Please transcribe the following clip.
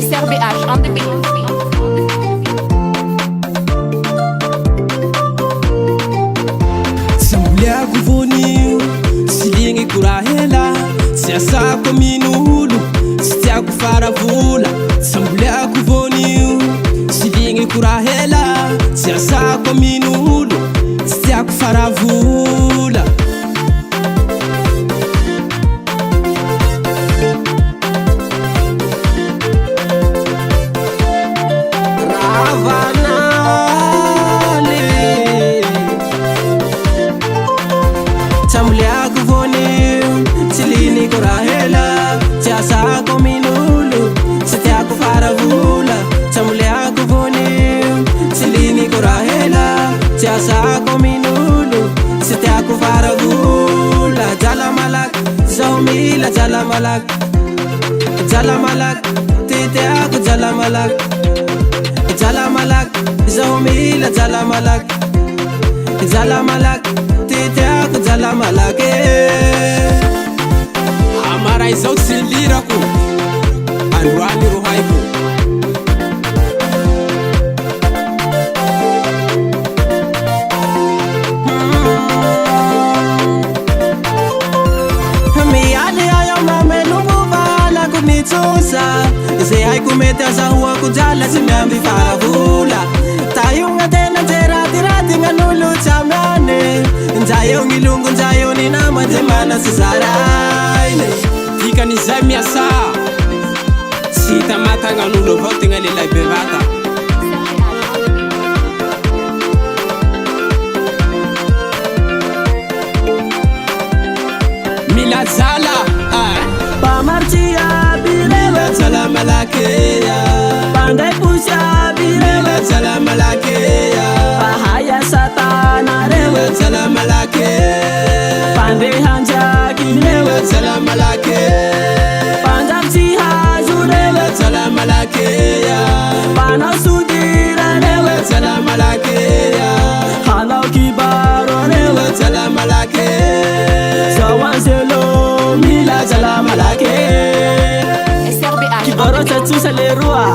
SRBH on the beat. Sambuliako vonio sy ligny korahela tsy asako amin'olo tsy tiako faravola sambuliako vonio sy ligny korahela tsy asako amin'olo tsy tiako faravola Sambuliako vonio tsy ligny korahela tsy asako amin'olo tsy tiako faravola sambuliako vonio tsy ligny korahela tsy asako amin'olo tsy tiako faravola jala malaky zaho mila jala malaky teteako jala malaky zaho mila jala malaky teteako jala malaky amaray zao tsy lirako androany ro haiko mialy ayo mamelombo valako mitsosa zay haiko mety azahoako jala tsy miamby faravola taiogna tena nje ratiraty gn'an'olo tsy amiane njaeo gn'ilongo njaeo ny nama je mana sy zaraine dikan'izay miasa tsy hita matagnan'olo avao tegna lehilahy bevata mila jala pamaritry aby mila jala malakeya pandray posy aby mila jala malakeya pahaya satana mila jala malake pandehanjaky mila jala malake pandrafitsy hazo mila jala malakeya panao sodira mila jala malakeya hanao kibaro mila jala malake zawanzelo mila jala malake SRBH kibaro tsatsosa leroa